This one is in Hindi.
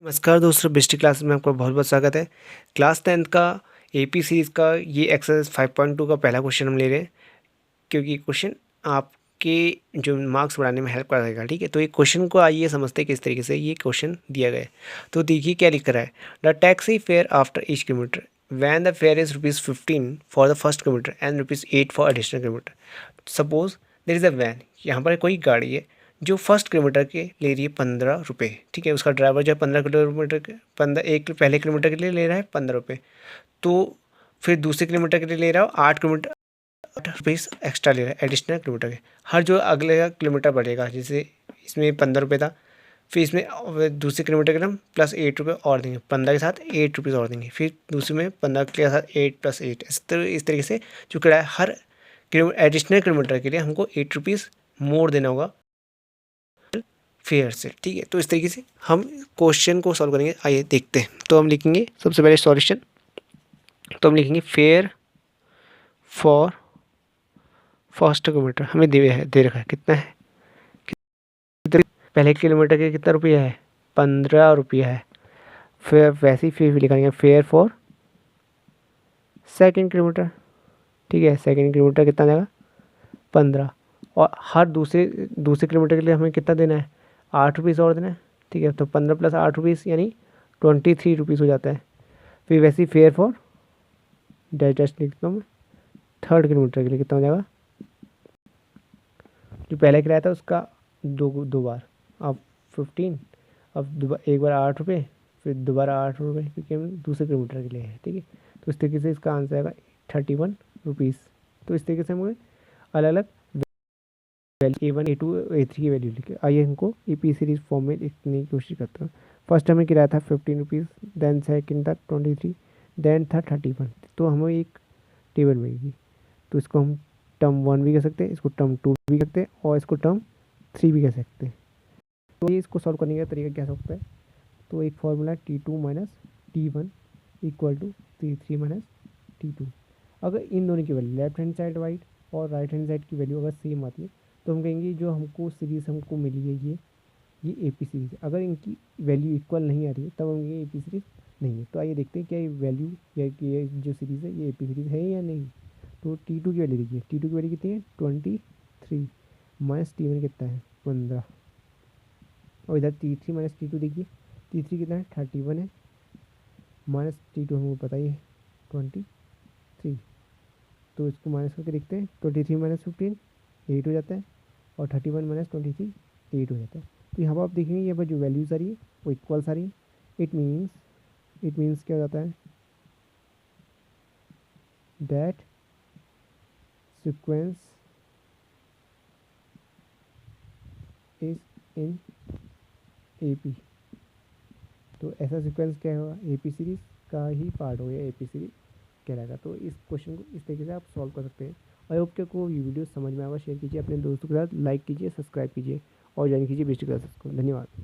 नमस्कार दोस्तों, बेस्ट क्लास में आपका बहुत बहुत स्वागत है। क्लास 10th का एपी सीरीज़ का ये एक्सरसाइज 5.2 का पहला क्वेश्चन हम ले रहे हैं, क्योंकि क्वेश्चन आपके जो मार्क्स बढ़ाने में हेल्प करेगा। ठीक है, तो ये क्वेश्चन को आइए समझते हैं किस तरीके से ये क्वेश्चन दिया गया है। तो देखिए क्या लिख रहा है। The taxi fare after each kilometre when the fare is ₹15 for the first kilometre and ₹8 for additional kilometre. Suppose there is a van, यहाँ पर कोई गाड़ी है जो फर्स्ट किलोमीटर के ले रही है ₹15। ठीक है, उसका ड्राइवर जो है 15 किलोमीटर के 15 एक पहले किलोमीटर के लिए ले रहा है ₹15। तो फिर दूसरे किलोमीटर के लिए ले रहा हो 8 किलोमीटर, ₹8 एक्स्ट्रा ले रहा है एडिशनल किलोमीटर के। हर जो अगले का किलोमीटर बढ़ेगा, जैसे इसमें ₹15 था, फिर इसमें दूसरे किलोमीटर के लिए हम +8 और देंगे, 15 के साथ ₹8 और देंगे, फिर दूसरे में 15 के साथ 8 + 8 इस तरीके से जो किराया हर एडिशनल किलोमीटर के लिए हमको ₹8 मोर देना होगा फेयर से। ठीक है, तो इस तरीके से हम क्वेश्चन को सॉल्व करेंगे। आइए देखते हैं। तो हम लिखेंगे सबसे पहले सॉल्यूशन। तो हम लिखेंगे फेयर फॉर फर्स्ट किलोमीटर। हमें दे रखा है कितना है, पहले किलोमीटर के कितना रुपया है, ₹15 है। फिर वैसे ही फिर लिखेंगे फेयर फॉर सेकंड किलोमीटर। ठीक है, सेकंड किलोमीटर कितना जाएगा, 15। और हर दूसरे दूसरे किलोमीटर के लिए हमें कितना देना है, ₹8 और देना है। ठीक है, तो 15 + ₹8 यानी ₹23 हो जाता है। फिर वैसे ही फेयर फॉर डाइजेस्ट लिखता हूँ मैं, थर्ड किलोमीटर के लिए कितना हो जाएगा, जो पहले किराया था उसका दो बार, अब 15, अब एक बार ₹8, फिर दोबारा ₹8, क्योंकि हम दूसरे किलोमीटर के लिए है। ठीक है, तो इस तरीके से इसका आंसर आएगा ₹31। तो इस तरीके से हमें अलग अलग A1 A2 A3 की वैल्यू लिखे। आइए हमको EP सीरीज फॉर्म में लिखने की कोशिश करता हूँ। फर्स्ट हमें किराया था ₹15, देन सेकंड था 23, देन था 31। तो हमें एक टेबल मिलेगी, तो इसको हम टर्म 1 भी कह सकते हैं, इसको टर्म 2 भी कह सकते हैं, और इसको टर्म 3 भी कह सकते हैं। तो ये इसको सॉल्व करने का तरीका क्या सकता है। तो एक formula T2 - T1 = T3 - T2। अगर इन दोनों की value left hand side wide और राइट हैंड साइड की वैल्यू अगर सेम आती है, तो हम कहेंगे जो हमको सीरीज़ हमको मिली है ये AP सीरीज़ है। अगर इनकी वैल्यू इक्वल नहीं आ रही है, तब हम कहेंगे AP सीरीज़ नहीं है। तो आइए देखते हैं क्या ये वैल्यू या कि ये जो सीरीज़ है ये AP सीरीज़ है या नहीं। तो T2 की वैल्यू देखिए, T2 की वैल्यू कितनी है, 23 - T1 कितना है, 15। और इधर T3 - T2 देखिए, T3 कितना है, 31 है, माइनस T2 हमको पता ही है 23। तो इसको माइनस करके देखते हैं, 23 - 15 8 हो जाता है, और 31 - 23 8 हो जाता है। तो यहाँ पर आप देखेंगे यहाँ पर जो वैल्यूज़ आ रही है वो इक्वल्स आ रही है। इट मीन्स क्या हो जाता है, that sequence is in AP। तो ऐसा सीक्वेंस क्या होगा, AP सीरीज़ का ही पार्ट हो गया, AP सीरीज़ कहलाएगा। तो इस क्वेश्चन को इस तरीके से आप सॉल्व कर सकते हैं। आई होप कि आपको ये वीडियो समझ में आएगा। शेयर कीजिए अपने दोस्तों के साथ, लाइक कीजिए, सब्सक्राइब कीजिए और ज्वाइन कीजिए बेस्ट क्लासेस को। धन्यवाद।